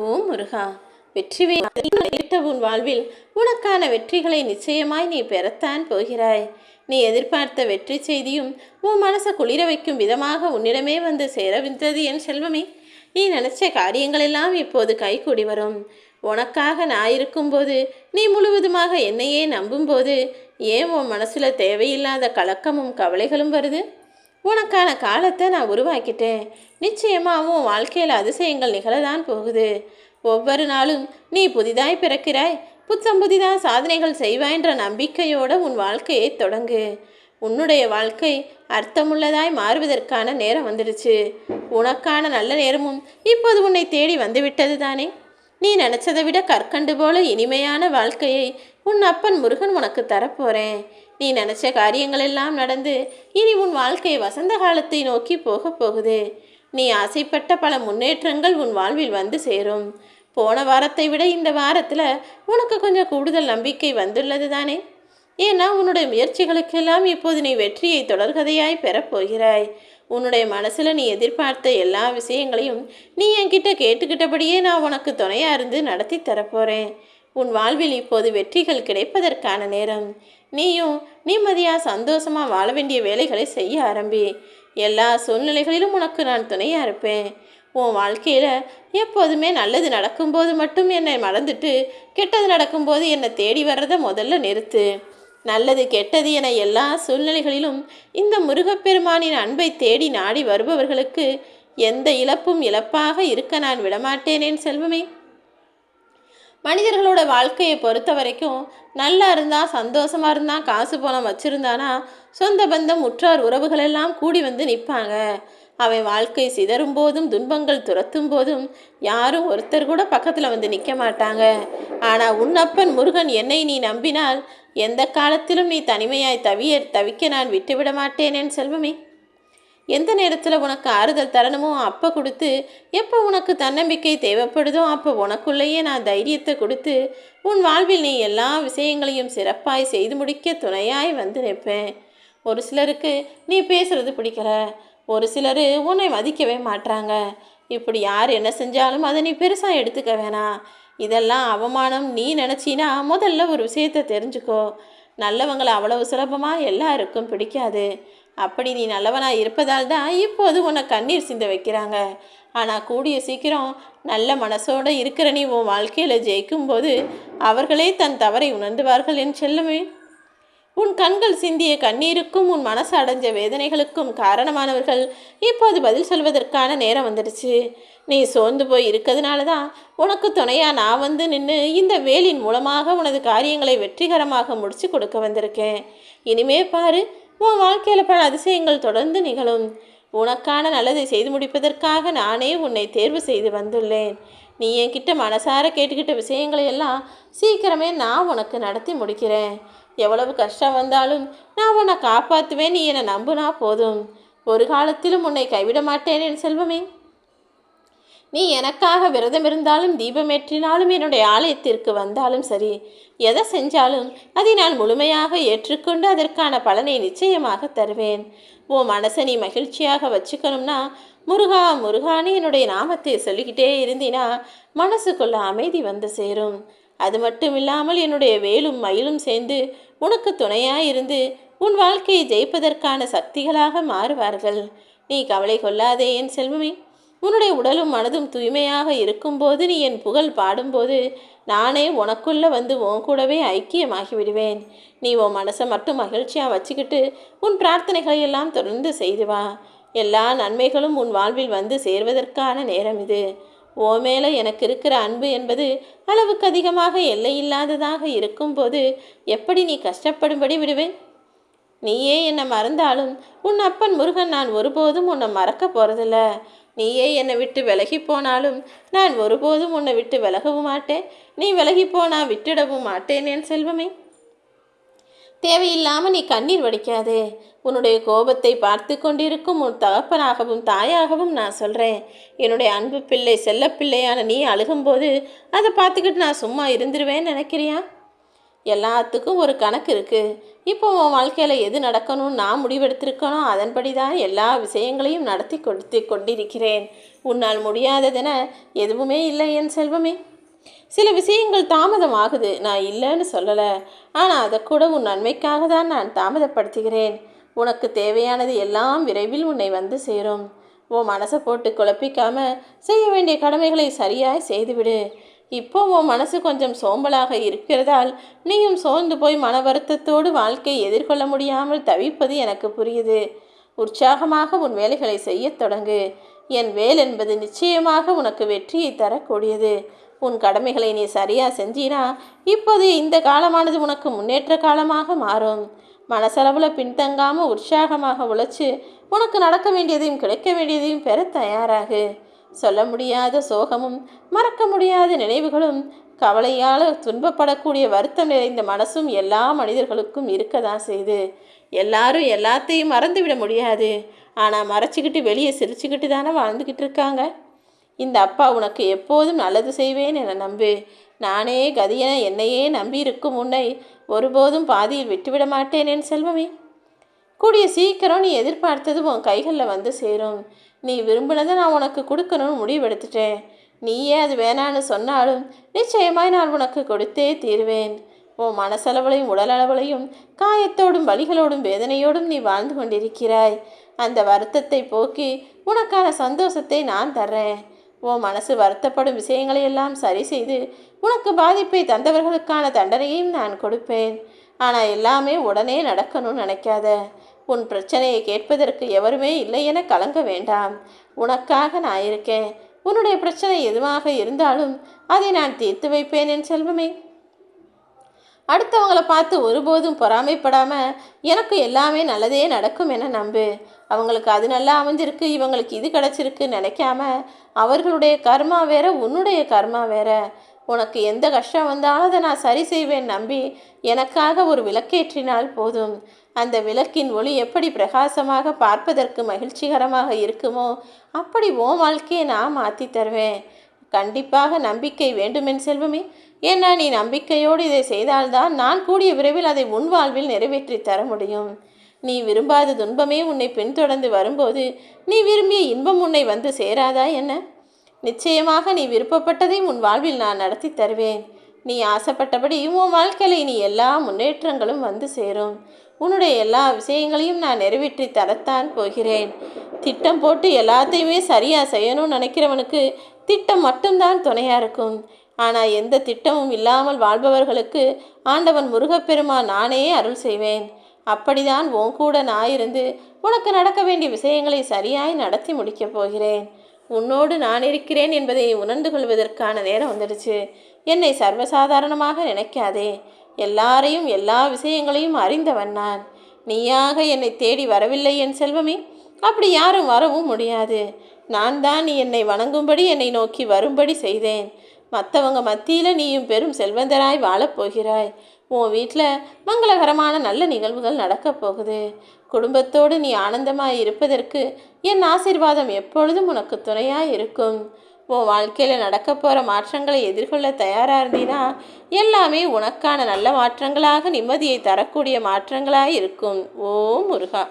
ஓம் முருகா, வெற்றி உன் வாழ்வில் உனக்கான வெற்றிகளை நிச்சயமாய் நீ பெறத்தான் போகிறாய். நீ எதிர்பார்த்த வெற்றி செய்தியும் உன் மனசை குளிர வைக்கும் விதமாக உன்னிடமே வந்து சேரவிந்தது என் செல்வமே. நீ நினைச்ச காரியங்களெல்லாம் இப்போது கைகூடி வரும். உனக்காக நான் இருக்கும்போது, நீ முழுவதுமாக என்னையே நம்பும்போது, ஏன் உன் மனசுல தேவையில்லாத கலக்கமும் கவலைகளும் வருது? உனக்கான காலத்தை நான் உருவாக்கிட்டேன். நிச்சயமாக உன் வாழ்க்கையில் அதிசயங்கள் நிகழதான் போகுது. ஒவ்வொரு நாளும் நீ புதிதாய் பிறக்கிறாய். புதிதாக சாதனைகள் செய்வாய்ன்ற நம்பிக்கையோடு உன் வாழ்க்கையை தொடங்கு. உன்னுடைய வாழ்க்கை அர்த்தமுள்ளதாய் மாறுவதற்கான நேரம் வந்துடுச்சு. உனக்கான நல்ல நேரமும் இப்போது உன்னை தேடி வந்துவிட்டது தானே. நீ நினச்சதை விட கற்கண்டு போல இனிமையான வாழ்க்கையை உன் அப்பன் முருகன் உனக்கு தரப்போகிறேன். நீ நினச்ச காரியங்கள் எல்லாம் நடந்து இனி உன் வாழ்க்கை வசந்த காலத்தை நோக்கி போக போகுது. நீ ஆசைப்பட்ட பல முன்னேற்றங்கள் உன் வாழ்வில் வந்து சேரும். போன வாரத்தை விட இந்த வாரத்தில் உனக்கு கொஞ்சம் கூடுதல் நம்பிக்கை வந்துள்ளது தானே. ஏன்னா உன்னுடைய முயற்சிகளுக்கெல்லாம் இப்போது நீ வெற்றியை தொடர்கதையாய் பெறப்போகிறாய். உன்னுடைய மனசில் நீ எதிர்பார்த்த எல்லா விஷயங்களையும் நீ என்கிட்ட கேட்டுக்கிட்டபடியே நான் உனக்கு துணையாக இருந்து நடத்தி தரப்போகிறேன். உன் வாழ்வில் இப்போது வெற்றிகள் கிடைப்பதற்கான நேரம். நீயும் நிம்மதியாக சந்தோஷமாக வாழ வேண்டிய வேலைகளை செய்ய ஆரம்பி. எல்லா சூழ்நிலைகளிலும் உனக்கு நான் துணையாக இருப்பேன். உன் வாழ்க்கையில் எப்போதுமே நல்லது நடக்கும்போது மட்டும் என்னை மறந்துட்டு கெட்டது நடக்கும்போது என்னை தேடி வர்றதை முதல்ல நிறுத்து. நல்லது கெட்டது என எல்லா சூழ்நிலைகளிலும் இந்த முருகப்பெருமானின் அன்பை தேடி நாடி வருபவர்களுக்கு எந்த இழப்பும் இழப்பாக இருக்க நான் விடமாட்டேனேன் செல்வமே. மனிதர்களோட வாழ்க்கையை பொறுத்த வரைக்கும் நல்லா இருந்தால், சந்தோஷமாக இருந்தால், காசு பணம் வச்சுருந்தானா சொந்த பந்தம் உற்றார் உறவுகள் எல்லாம் கூடி வந்து நிற்பாங்க. அவன் வாழ்க்கை சிதறும் போதும் துன்பங்கள் துரத்தும் போதும் யாரும் ஒருத்தர் கூட பக்கத்தில் வந்து நிற்க மாட்டாங்க. ஆனால் உன்னப்பன் முருகன் என்னை நீ நம்பினால் எந்த காலத்திலும் நீ தனிமையாய் தவிக்க நான் விட்டுவிட மாட்டேனேன் செல்வமே. எந்த நேரத்தில் உனக்கு ஆறுதல் தரணுமோ அப்போ கொடுத்து, எப்போ உனக்கு தன்னம்பிக்கை தேவைப்படுதோ அப்போ உனக்குள்ளேயே நான் தைரியத்தை கொடுத்து உன் வாழ்வில் நீ எல்லா விஷயங்களையும் சிறப்பாய் செய்து முடிக்க துணையாய் வந்து நிற்பேன். ஒரு சிலருக்கு நீ பேசுறது பிடிக்கல, ஒரு சிலர் உன்னை மதிக்கவே மாட்டாங்க. இப்படி யார் என்ன செஞ்சாலும் அதை நீ பெருசாக எடுத்துக்க வேணாம். இதெல்லாம் அவமானம் நீ நினச்சினா முதல்ல ஒரு விஷயத்தை தெரிஞ்சுக்கோ. நல்லவங்களை அவ்வளவு சுலபமாக எல்லாருக்கும் பிடிக்காது. அப்படி நீ நல்லவனாக இருப்பதால் தான் இப்போது உன்னை கண்ணீர் சிந்த வைக்கிறாங்க. ஆனால் கூடிய சீக்கிரம் நல்ல மனசோடு இருக்கிற நீ உன் வாழ்க்கையில் ஜெயிக்கும்போது அவர்களே தன் தவறை உணர்ந்துவார்கள் என் செல்லமே. உன் கண்கள் சிந்திய கண்ணீருக்கும் உன் மனசு அடைஞ்ச வேதனைகளுக்கும் காரணமானவர்கள் இப்போது பதில் சொல்வதற்கான நேரம் வந்துடுச்சு. நீ சோர்ந்து போய் இருக்கிறதுனால தான் உனக்கு துணையாக நான் வந்து நின்று இந்த வேலின் மூலமாக உனது காரியங்களை வெற்றிகரமாக முடிச்சு கொடுக்க வந்திருக்கேன். இனிமே பாரு, உன் வாழ்க்கையில் பல அதிசயங்கள் தொடர்ந்து நிகழும். உனக்கான நல்லதை செய்து முடிப்பதற்காக நானே உன்னை தேர்வு செய்து வந்துள்ளேன். நீ என்கிட்ட மனசார கேட்டுக்கிட்ட விஷயங்களை எல்லாம் சீக்கிரமே நான் உனக்கு நடத்தி முடிக்கிறேன். எவ்வளவு கஷ்டம் வந்தாலும் நான் உன்னை காப்பாற்றுவேன். நீ என்னை நம்புனா போதும். ஒரு காலத்திலும் உன்னை கைவிட மாட்டேன் என் செல்வமே. நீ எனக்காக விரதம் இருந்தாலும் தீபமேற்றினாலும் என்னுடைய ஆலயத்திற்கு வந்தாலும் சரி, எதை செஞ்சாலும் அதை நான் முழுமையாக ஏற்றுக்கொண்டு அதற்கான பலனை நிச்சயமாக தருவேன். உன் மனசை நீ மகிழ்ச்சியாக வச்சுக்கணும்னா முருகா முருகான்னு என்னுடைய நாமத்தை சொல்லிக்கிட்டே இருந்தினா மனசுக்குள்ள அமைதி வந்து சேரும். அது மட்டும் இல்லாமல் என்னுடைய வேலும் மயிலும் சேர்ந்து உனக்கு துணையாக இருந்து உன் வாழ்க்கையை ஜெயிப்பதற்கான சக்திகளாக மாறுவார்கள். நீ கவலை கொள்ளாதே என் செல்வமே. உன்னுடைய உடலும் மனதும் தூய்மையாக இருக்கும்போது நீ என் புகழ் பாடும்போது நானே உனக்குள்ளே வந்து உன் கூடவே ஐக்கியமாகி விடுவேன். நீ உன் மனசை மட்டும் மகிழ்ச்சியாக வச்சுக்கிட்டு உன் பிரார்த்தனைகளை எல்லாம் தொடர்ந்து செய்து வா. எல்லா நன்மைகளும் உன் வாழ்வில் வந்து சேர்வதற்கான நேரம் இது. ஓ மேலே எனக்கு இருக்கிற அன்பு என்பது அளவுக்கு அதிகமாக எல்லையில்லாததாக இருக்கும்போது எப்படி நீ கஷ்டப்படும்படி விடுவேன்? நீயே என்னை மறந்தாலும் உன் அப்பன் முருகன் நான் ஒருபோதும் உன்னை மறக்க போகிறதில்ல. நீயே என்னை விட்டு விலகி போனாலும் நான் ஒருபோதும் உன்னை விட்டு விலகவும் மாட்டேன். நீ விலகி போனா விட்டுடவும் மாட்டேன் என் செல்வமே. தேவையில்லாமல் நீ கண்ணீர் வடிக்காதே. உன்னுடைய கோபத்தை பார்த்து கொண்டிருக்கும் உன் தகப்பனாகவும் தாயாகவும் நான் சொல்கிறேன். என்னுடைய அன்பு பிள்ளை செல்ல பிள்ளையான நீ அழுகும்போது அதை பார்த்துக்கிட்டு நான் சும்மா இருந்துருவேன்னு நினைக்கிறியா? எல்லாத்துக்கும் ஒரு கணக்கு இருக்குது. இப்போ உன் வாழ்க்கையில் எது நடக்கணும்னு நான் முடிவெடுத்திருக்கனோ அதன்படி தான் எல்லா விஷயங்களையும் நடத்தி கொண்டிருக்கிறேன். உன்னால் முடியாததென எதுவுமே இல்லை என் செல்வமே. சில விஷயங்கள் தாமதம் ஆகுது, நான் இல்லைன்னு சொல்லலை. ஆனால் அதை கூட உன் நன்மைக்காக தான் நான் தாமதப்படுத்துகிறேன். உனக்கு தேவையானது எல்லாம் விரைவில் உன்னை வந்து சேரும். உன் மனசை போட்டு குழப்பிக்காம செய்ய வேண்டிய கடமைகளை சரியாய் செய்துவிடு. இப்போ உன் மனசு கொஞ்சம் சோம்பலாக இருக்கிறதால் நீயும் சோர்ந்து போய் மன வருத்தத்தோடு வாழ்க்கையை எதிர்கொள்ள முடியாமல் தவிப்பது எனக்கு புரியுது. உற்சாகமாக உன் வேலைகளை செய்ய தொடங்கு. என் வேல் என்பது நிச்சயமாக உனக்கு வெற்றியை தரக்கூடியது. உன் கடமைகளை நீ சரியாக செஞ்சினா இப்போது இந்த காலமானது உனக்கு முன்னேற்ற காலமாக மாறும். மனசளவில் பின்தங்காமல் உற்சாகமாக உழைச்சி உனக்கு நடக்க வேண்டியதையும் கிடைக்க வேண்டியதையும் பெற தயாராகு. சொல்ல முடியாத சோகமும் மறக்க முடியாத நினைவுகளும் கவலையால் துன்பப்படக்கூடிய வருத்தம் நிறைந்த மனசும் எல்லா மனிதர்களுக்கும் இருக்க தான் செய்து. எல்லாரும் எல்லாத்தையும் மறந்துவிட முடியாது. ஆனால் மறைச்சிக்கிட்டு வெளியே சிரிச்சுக்கிட்டு தானே வாழ்ந்துக்கிட்டு இருக்காங்க. இந்த அப்பா உனக்கு எப்போதும் நல்லது செய்வேன் என நம்பு. நானே கதியென என்னையே நம்பி இருக்கும் உன்னை ஒருபோதும் பாதியில் விட்டுவிட மாட்டேன் என் செல்வமே. கூடிய சீக்கிரம் நீ எதிர்பார்த்தது உன் கைகளில் வந்து சேரும். நீ விரும்பினதை நான் உனக்கு கொடுக்கணும்னு முடிவெடுத்துட்டேன். நீயே அது வேணான்னு சொன்னாலும் நிச்சயமாய் நான் உனக்கு கொடுத்தே தீருவேன். உன் மனசளவுலையும் உடலளவுலையும் காயத்தோடும் வலிகளோடும் வேதனையோடும் நீ வாழ்ந்து கொண்டிருக்கிறாய். அந்த வருத்தத்தை போக்கி உனக்கான சந்தோஷத்தை நான் தர்றேன். உன் மனசு வருத்தப்படும் விஷயங்களையெல்லாம் சரி செய்து உனக்கு பாதிப்பை தந்தவர்களுக்கான தண்டனையும் நான் கொடுப்பேன். ஆனால் எல்லாமே உடனே நடக்கணும்னு நினைக்காத. உன் பிரச்சனையை கேட்பதற்கு எவருமே இல்லை என கலங்க வேண்டாம். உனக்காக நான் இருக்கேன். உன்னுடைய பிரச்சனை எதுவாக இருந்தாலும் அதை நான் தீர்த்து வைப்பேன் என் செல்வமே. அடுத்தவங்களை பார்த்து ஒருபோதும் பொறாமைப்படாமல் எனக்கு எல்லாமே நல்லதே நடக்கும் என நம்பு. அவங்களுக்கு அது நல்லா அமைஞ்சிருக்கு, இவங்களுக்கு இது கிடச்சிருக்கு நினைக்காம அவர்களுடைய கர்மா வேற, உன்னுடைய கர்மா வேற. உனக்கு எந்த கஷ்டம் வந்தாலும் அதை நான் சரி செய்வேன் நம்பி எனக்காக ஒரு விளக்கேற்றினால் போதும். அந்த விளக்கின் ஒளி எப்படி பிரகாசமாக பார்ப்பதற்கு மகிழ்ச்சிகரமாக இருக்குமோ அப்படி உன் வாழ்க்கையை நான் மாற்றி தருவேன். கண்டிப்பாக நம்பிக்கை வேண்டுமென் செல்வமே. ஏன்னா நீ நம்பிக்கையோடு இதை செய்தால்தான் நான் கூடிய விரைவில் அதை உன் வாழ்வில் நிறைவேற்றி தர முடியும். நீ விரும்பாத துன்பமே உன்னை பின்தொடர்ந்து வரும்போது நீ விரும்பிய இன்பம் உன்னை வந்து சேராதா என்ன? நிச்சயமாக நீ விருப்பப்பட்டதையும் உன் வாழ்வில் நான் நடத்தி தருவேன். நீ ஆசைப்பட்டபடி உன் வாழ்க்கையில் நீ எல்லா முன்னேற்றங்களும் வந்து சேரும். உன்னுடைய எல்லா விஷயங்களையும் நான் நிறைவேற்றி தரத்தான் போகிறேன். திட்டம் போட்டு எல்லாத்தையுமே சரியாக செய்யணும்னு நினைக்கிறவனுக்கு திட்டம் மட்டும்தான் துணையாக இருக்கும். ஆனால் எந்த திட்டமும் இல்லாமல் வாழ்பவர்களுக்கு ஆண்டவன் முருகப்பெருமான் நானே அருள் செய்வேன். அப்படிதான் உன் கூட நான் இருந்து உனக்கு நடக்க வேண்டிய விஷயங்களை சரியாய் நடத்தி முடிக்கப் போகிறேன். உன்னோடு நான் இருக்கிறேன் என்பதை உணர்ந்து கொள்வதற்கான நேரம் வந்துடுச்சு. என்னை சர்வசாதாரணமாக நினைக்காதே. எல்லாரையும் எல்லா விஷயங்களையும் அறிந்தவன் நான். நீயாக என்னை தேடி வரவில்லை என் செல்வமே. அப்படி யாரும் வரவும் முடியாது. நான் தான் நீ என்னை வணங்கும்படி என்னை நோக்கி வரும்படி செய்தேன். மற்றவங்க மத்தியில் நீயும் பெரும் செல்வந்தராய் வாழப்போகிறாய். உன் வீட்டில் மங்களகரமான நல்ல நிகழ்வுகள் நடக்கப் போகுது. குடும்பத்தோடு நீ ஆனந்தமாய் இருப்பதற்கு என் ஆசீர்வாதம் எப்பொழுதும் உனக்கு துணையாக இருக்கும். உன் வாழ்க்கையில் நடக்க போகிற மாற்றங்களை எதிர்கொள்ள தயாராக இருந்தீனா எல்லாமே உனக்கான நல்ல மாற்றங்களாக நிம்மதியை தரக்கூடிய மாற்றங்களாக இருக்கும். ஓம் முருகா.